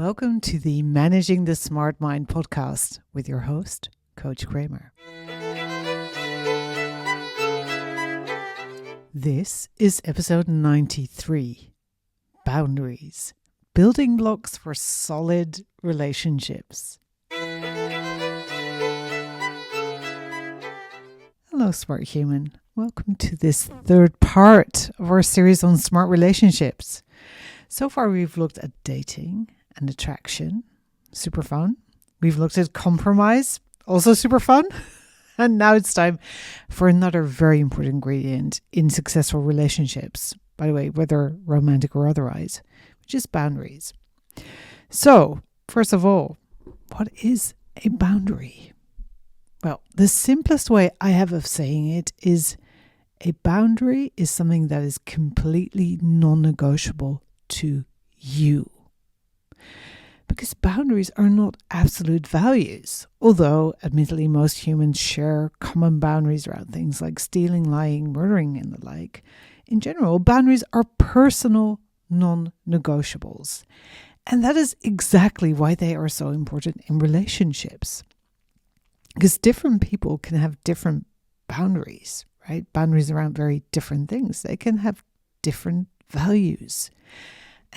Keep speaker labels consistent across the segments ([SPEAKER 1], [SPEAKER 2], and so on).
[SPEAKER 1] Welcome to the Managing the Smart Mind podcast with your host, Coach Kramer. This is episode 93, Boundaries, Building Blocks for Solid Relationships. Hello, smart human. Welcome to this third part of our series on smart relationships. So far, we've looked at dating and attraction, super fun. We've looked at compromise, also super fun. And now it's time for another very important ingredient in successful relationships, by the way, whether romantic or otherwise, which is boundaries. So, first of all, what is a boundary? Well, the simplest way I have of saying it is a boundary is something that is completely non-negotiable to you. Because boundaries are not absolute values, although admittedly most humans share common boundaries around things like stealing, lying, murdering and the like. In general, boundaries are personal non-negotiables. And that is exactly why they are so important in relationships. Because different people can have different boundaries, right? Boundaries around very different things. They can have different values.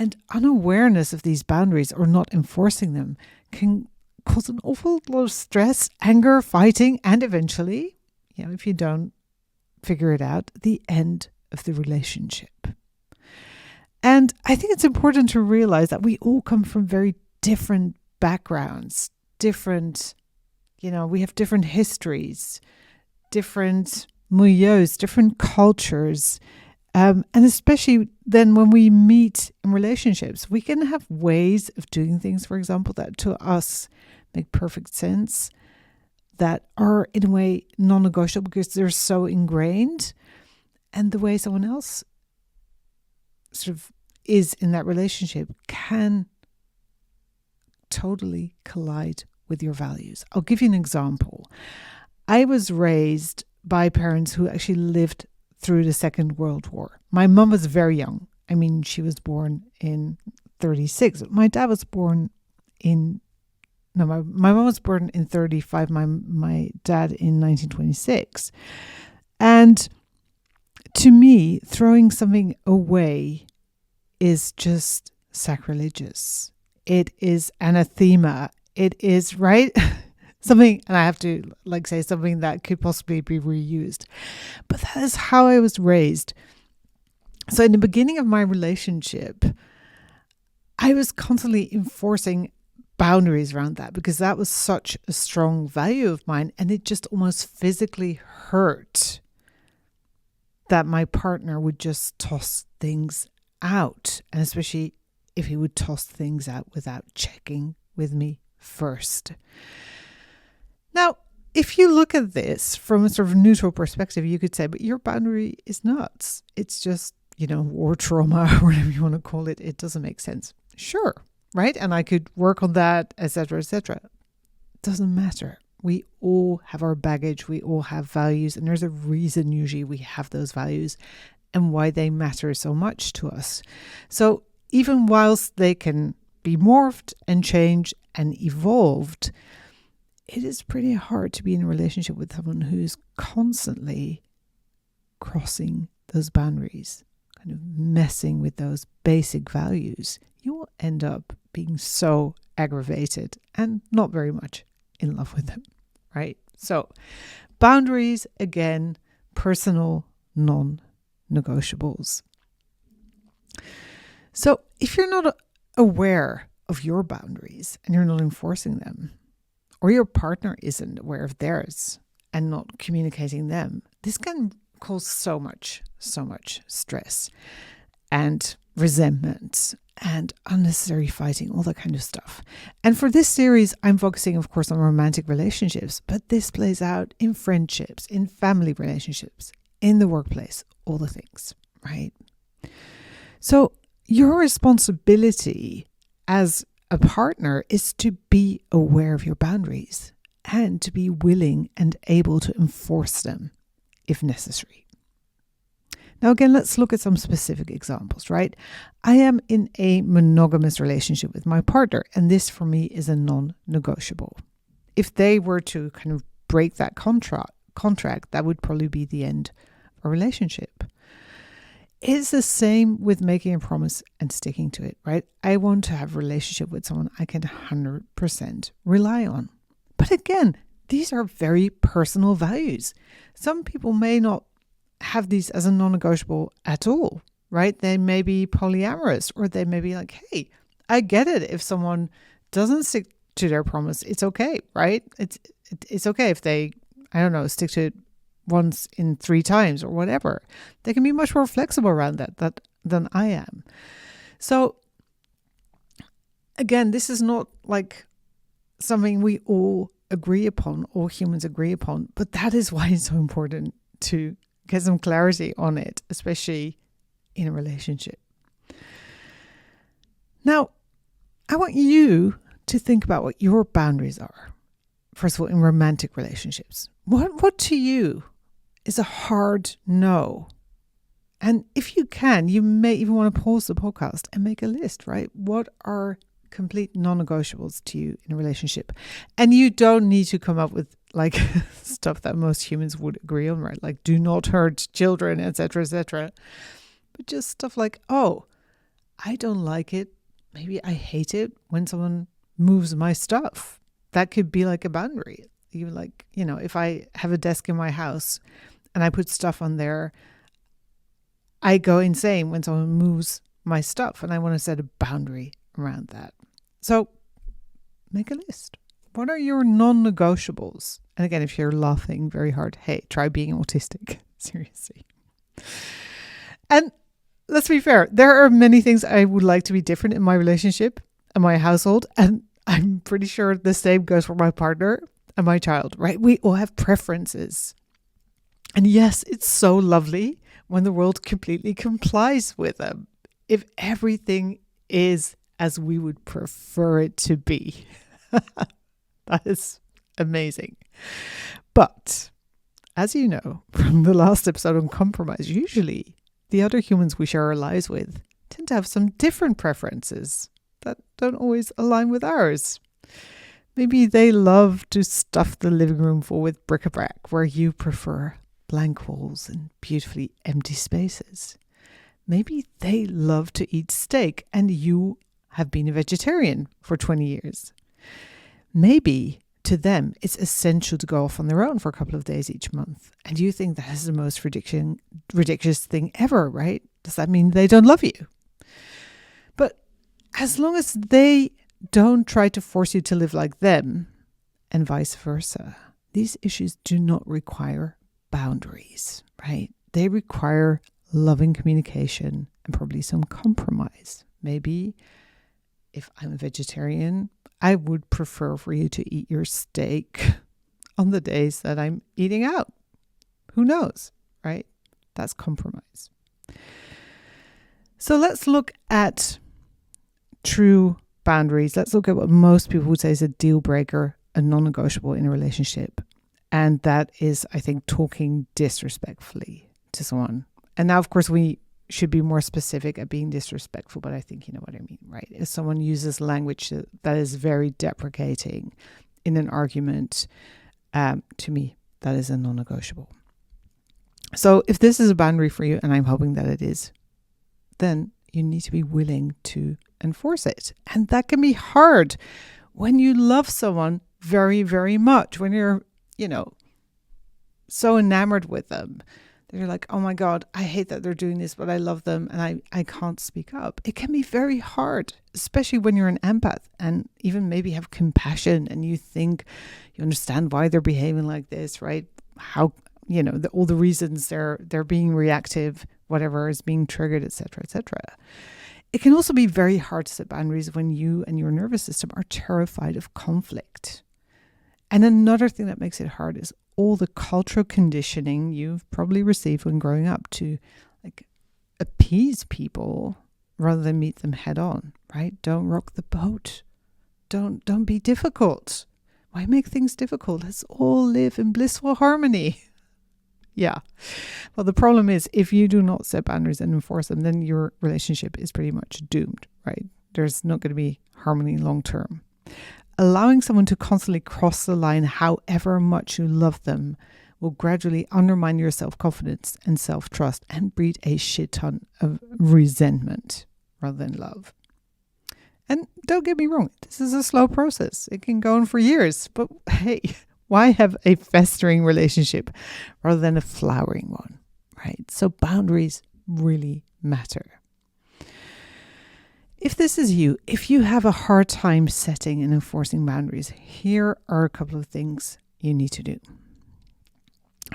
[SPEAKER 1] And unawareness of these boundaries or not enforcing them can cause an awful lot of stress, anger, fighting, and eventually, if you don't figure it out, the end of the relationship. And I think it's important to realize that we all come from very different backgrounds, we have different histories, different milieus, different cultures. And especially then when we meet in relationships, we can have ways of doing things, for example, that to us make perfect sense, that are in a way non-negotiable because they're so ingrained. And the way someone else sort of is in that relationship can totally collide with your values. I'll give you an example. I was raised by parents who actually lived through the Second World War. My mum was very young. She was born in 1936. My dad was born my mum was born in 1935. My dad in 1926. And to me, throwing something away is just sacrilegious. It is anathema. It is, right? Something, and I have to say something that could possibly be reused. But that is how I was raised. So in the beginning of my relationship, I was constantly enforcing boundaries around that because that was such a strong value of mine. And it just almost physically hurt that my partner would just toss things out. And especially if he would toss things out without checking with me first. Now, if you look at this from a sort of neutral perspective, you could say, but your boundary is nuts. It's just, war trauma or whatever you want to call it. It doesn't make sense. Sure, right? And I could work on that, etc., etc. Doesn't matter. We all have our baggage. We all have values. And there's a reason usually we have those values and why they matter so much to us. So even whilst they can be morphed and changed and evolved, it is pretty hard to be in a relationship with someone who's constantly crossing those boundaries, kind of messing with those basic values. You will end up being so aggravated and not very much in love with them, right? So boundaries, again, personal non-negotiables. So if you're not aware of your boundaries and you're not enforcing them, or your partner isn't aware of theirs and not communicating them, this can cause so much stress and resentment and unnecessary fighting, all that kind of stuff. And for this series, I'm focusing, of course, on romantic relationships, but this plays out in friendships, in family relationships, in the workplace, all the things, right? So your responsibility as a partner is to be aware of your boundaries and to be willing and able to enforce them if necessary. Now, again, let's look at some specific examples, right? I am in a monogamous relationship with my partner, and this for me is a non-negotiable. If they were to kind of break that contract, that would probably be the end of a relationship. It's the same with making a promise and sticking to it, right? I want to have a relationship with someone I can 100% rely on. But again, these are very personal values. Some people may not have these as a non-negotiable at all, right? They may be polyamorous, or they may be like, hey, I get it. If someone doesn't stick to their promise, it's okay, right? It's okay if they, I don't know, stick to it once in 3 times or whatever. They can be much more flexible around that than I am. So again, this is not like something we all agree upon, all humans agree upon, but that is why it's so important to get some clarity on it, especially in a relationship. Now, I want you to think about what your boundaries are. First of all, in romantic relationships, what to you is a hard no? And if you can, you may even want to pause the podcast and make a list, right? What are complete non-negotiables to you in a relationship? And you don't need to come up with like stuff that most humans would agree on, right? Like do not hurt children, etc., etc. But just stuff like, oh, I don't like it. Maybe I hate it when someone moves my stuff. That could be like a boundary. You like, if I have a desk in my house and I put stuff on there, I go insane when someone moves my stuff, and I want to set a boundary around that. So make a list. What are your non-negotiables? And again, if you're laughing very hard, hey, try being autistic. Seriously. And let's be fair, there are many things I would like to be different in my relationship and my household. And I'm pretty sure the same goes for my partner and my child, right? We all have preferences. And yes, it's so lovely when the world completely complies with them. If everything is as we would prefer it to be. That is amazing. But as you know from the last episode on compromise, usually the other humans we share our lives with tend to have some different preferences that don't always align with ours. Maybe they love to stuff the living room full with bric-a-brac, where you prefer blank walls and beautifully empty spaces. Maybe they love to eat steak and you have been a vegetarian for 20 years. Maybe to them it's essential to go off on their own for a couple of days each month, and you think that is the most ridiculous thing ever, right? Does that mean they don't love you? But as long as they don't try to force you to live like them, and vice versa, these issues do not require boundaries, right? They require loving communication and probably some compromise. Maybe if I'm a vegetarian, I would prefer for you to eat your steak on the days that I'm eating out. Who knows, right? That's compromise. So let's look at true boundaries. Let's look at what most people would say is a deal breaker, a non-negotiable in a relationship. And that is, I think, talking disrespectfully to someone. And now, of course, we should be more specific at being disrespectful, but I think you know what I mean, right? If someone uses language that is very deprecating in an argument, to me, that is a non-negotiable. So if this is a boundary for you, and I'm hoping that it is, then you need to be willing to enforce it. And that can be hard when you love someone very, very much, when you're, so enamored with them. They're like, oh my God, I hate that they're doing this, but I love them and I can't speak up. It can be very hard, especially when you're an empath and even maybe have compassion and you think you understand why they're behaving like this, right? How, all the reasons they're being reactive, whatever is being triggered, etc., etc. It can also be very hard to set boundaries when you and your nervous system are terrified of conflict. And another thing that makes it hard is all the cultural conditioning you've probably received when growing up to appease people rather than meet them head on, right? Don't rock the boat. Don't be difficult. Why make things difficult? Let's all live in blissful harmony. Yeah. Well, the problem is if you do not set boundaries and enforce them, then your relationship is pretty much doomed, right? There's not going to be harmony long term. Allowing someone to constantly cross the line, however much you love them, will gradually undermine your self-confidence and self-trust and breed a shit ton of resentment rather than love. And don't get me wrong, this is a slow process. It can go on for years, but hey, why have a festering relationship rather than a flowering one, right? So boundaries really matter. If this is you, if you have a hard time setting and enforcing boundaries, here are a couple of things you need to do.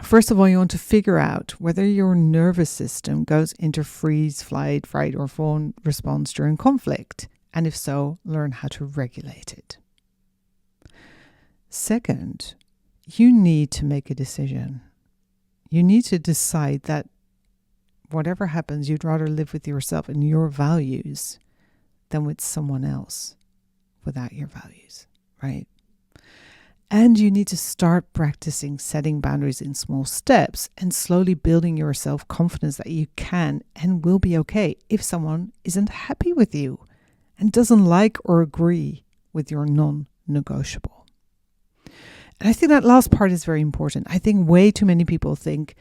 [SPEAKER 1] First of all, you want to figure out whether your nervous system goes into freeze, flight, fright, or fawn response during conflict. And if so, learn how to regulate it. Second, you need to make a decision. You need to decide that whatever happens, you'd rather live with yourself and your values than with someone else without your values, right? And you need to start practicing setting boundaries in small steps and slowly building your self-confidence that you can and will be okay if someone isn't happy with you and doesn't like or agree with your non-negotiable. And I think that last part is very important. I think way too many people think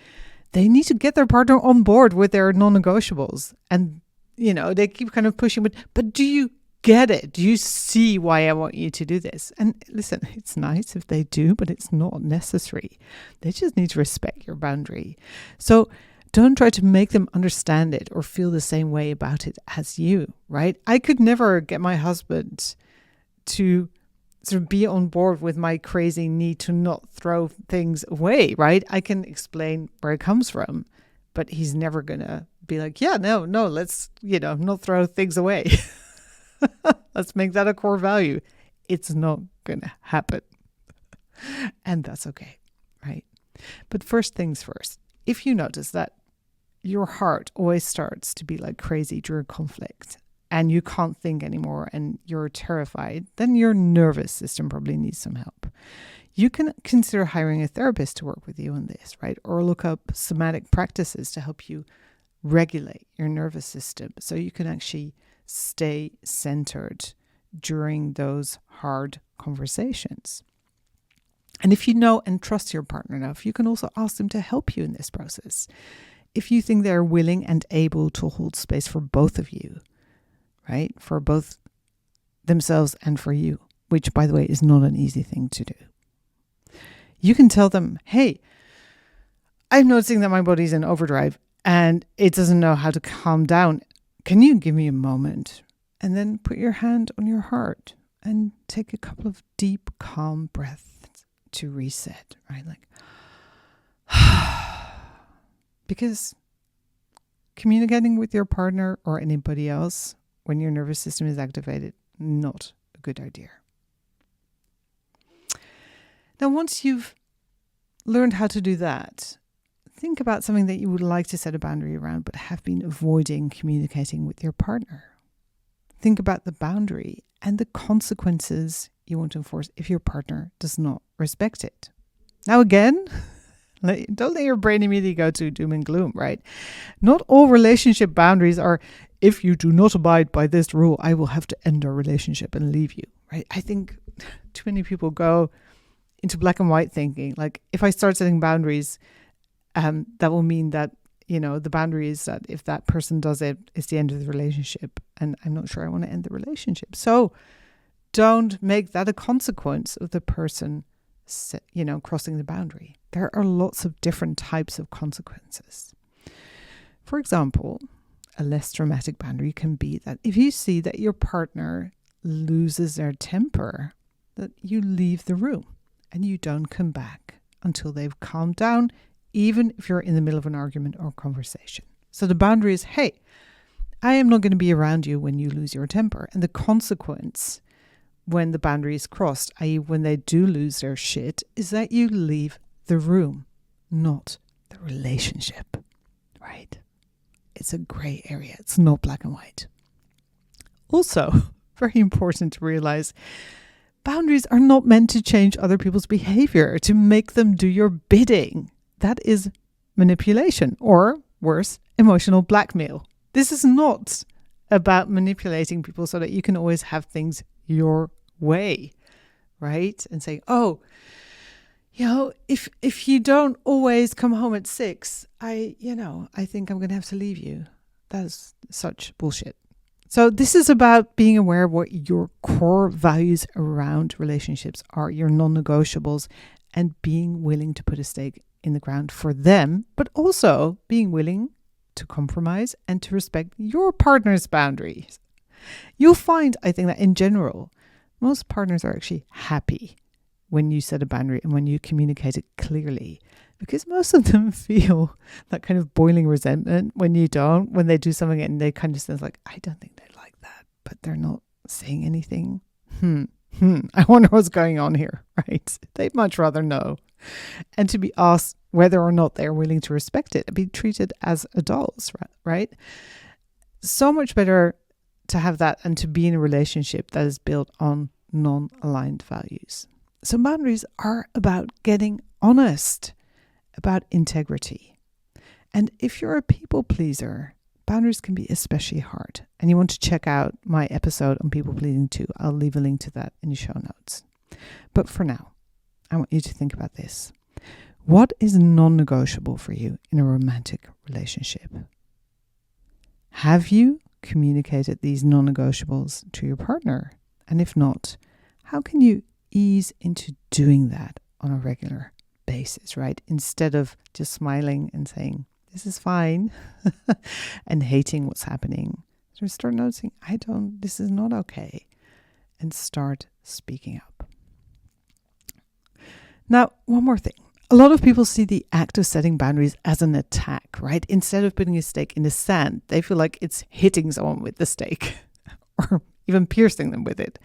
[SPEAKER 1] they need to get their partner on board with their non-negotiables. And, they keep kind of pushing, but do you get it? Do you see why I want you to do this? And listen, it's nice if they do, but it's not necessary. They just need to respect your boundary. So don't try to make them understand it or feel the same way about it as you, right? I could never get my husband to sort of be on board with my crazy need to not throw things away, right? I can explain where it comes from, but he's never going to be like, yeah, no, let's, not throw things away. Let's make that a core value. It's not going to happen. And that's okay, right? But first things first, if you notice that your heart always starts to be like crazy during conflict and you can't think anymore and you're terrified, then your nervous system probably needs some help. You can consider hiring a therapist to work with you on this, right? Or look up somatic practices to help you regulate your nervous system so you can actually stay centered during those hard conversations. And if you know and trust your partner enough, you can also ask them to help you in this process. If you think they're willing and able to hold space for both of you, right? For both themselves and for you, which, by the way, is not an easy thing to do. You can tell them, hey, I'm noticing that my body's in overdrive and it doesn't know how to calm down. Can you give me a moment? And then put your hand on your heart and take a couple of deep, calm breaths to reset, right? Like, because communicating with your partner or anybody else when your nervous system is activated, not a good idea. Now, once you've learned how to do that, think about something that you would like to set a boundary around but have been avoiding communicating with your partner. Think about the boundary and the consequences you want to enforce if your partner does not respect it. Now again, don't let your brain immediately go to doom and gloom, right? Not all relationship boundaries are, if you do not abide by this rule, I will have to end our relationship and leave you, right? I think too many people go into black and white thinking, like, if I start setting boundaries, that will mean that, the boundary is that if that person does it, it's the end of the relationship. And I'm not sure I want to end the relationship. So don't make that a consequence of the person, crossing the boundary. There are lots of different types of consequences. For example, a less dramatic boundary can be that if you see that your partner loses their temper, that you leave the room and you don't come back until they've calmed down, even if you're in the middle of an argument or conversation. So the boundary is, hey, I am not going to be around you when you lose your temper. And the consequence when the boundary is crossed, i.e. when they do lose their shit, is that you leave the room, not the relationship, right? It's a gray area. It's not black and white. Also, very important to realize, boundaries are not meant to change other people's behavior, to make them do your bidding. That is manipulation, or worse, emotional blackmail. This is not about manipulating people so that you can always have things your way, right? And say, oh, if you don't always come home at 6, I think I'm going to have to leave you. That is such bullshit. So this is about being aware of what your core values around relationships are, your non-negotiables, and being willing to put a stake in the ground for them, but also being willing to compromise and to respect your partner's boundaries. You'll find, I think, that in general, most partners are actually happy when you set a boundary and when you communicate it clearly, because most of them feel that kind of boiling resentment when you don't, when they do something and they kind of sense like, I don't think they like that, but they're not saying anything. I wonder what's going on here, right? They'd much rather know. And to be asked whether or not they're willing to respect it and be treated as adults, right? So much better to have that and to be in a relationship that is built on non-aligned values. So boundaries are about getting honest, about integrity. And if you're a people pleaser, boundaries can be especially hard. And you want to check out my episode on people pleasing too. I'll leave a link to that in the show notes. But for now, I want you to think about this. What is non-negotiable for you in a romantic relationship? Have you communicated these non-negotiables to your partner? And if not, how can you ease into doing that on a regular basis, right? Instead of just smiling and saying, this is fine, and hating what's happening. So start noticing, this is not okay. And start speaking up. Now, one more thing. A lot of people see the act of setting boundaries as an attack, right? Instead of putting a stake in the sand, they feel like it's hitting someone with the stake or even piercing them with it.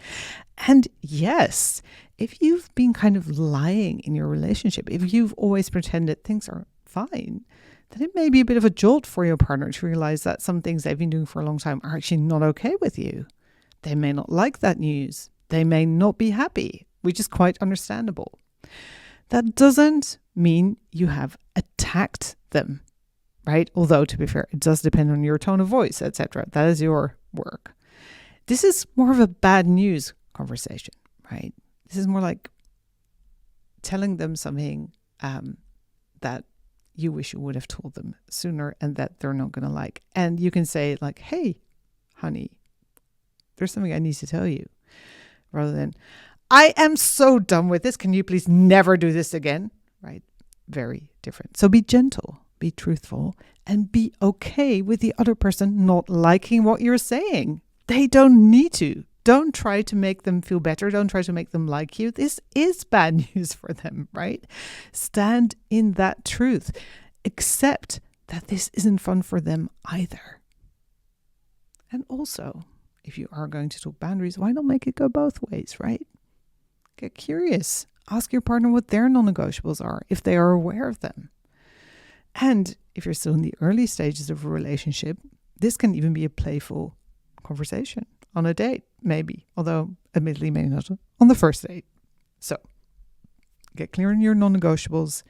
[SPEAKER 1] And yes, if you've been kind of lying in your relationship, if you've always pretended things are fine, then it may be a bit of a jolt for your partner to realize that some things they've been doing for a long time are actually not okay with you. They may not like that news. They may not be happy, which is quite understandable. That doesn't mean you have attacked them, right? Although, to be fair, it does depend on your tone of voice, etc. That is your work. This is more of a bad news conversation, right? This is more like telling them something that you wish you would have told them sooner and that they're not going to like. And you can say like, hey, honey, there's something I need to tell you. Rather than, I am so done with this. Can you please never do this again? Right? Very different. So be gentle, be truthful, and be okay with the other person not liking what you're saying. They don't need to. Don't try to make them feel better. Don't try to make them like you. This is bad news for them, right? Stand in that truth. Accept that this isn't fun for them either. And also, if you are going to talk boundaries, why not make it go both ways, right? Get curious. Ask your partner what their non-negotiables are, if they are aware of them. And if you're still in the early stages of a relationship, this can even be a playful conversation on a date, maybe, although admittedly maybe not on the first date. So get clear on your non-negotiables.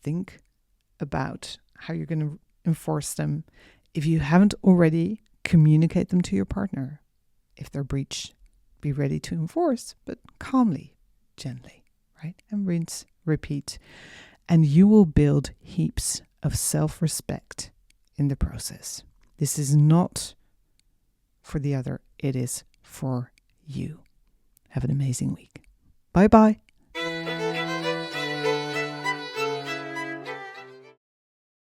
[SPEAKER 1] Think about how you're going to enforce them. If you haven't already, communicate them to your partner. If they're breached, be ready to enforce, but calmly, gently, right? And rinse, repeat. And you will build heaps of self-respect in the process. This is not for the other, it is for you. Have an amazing week. Bye-bye.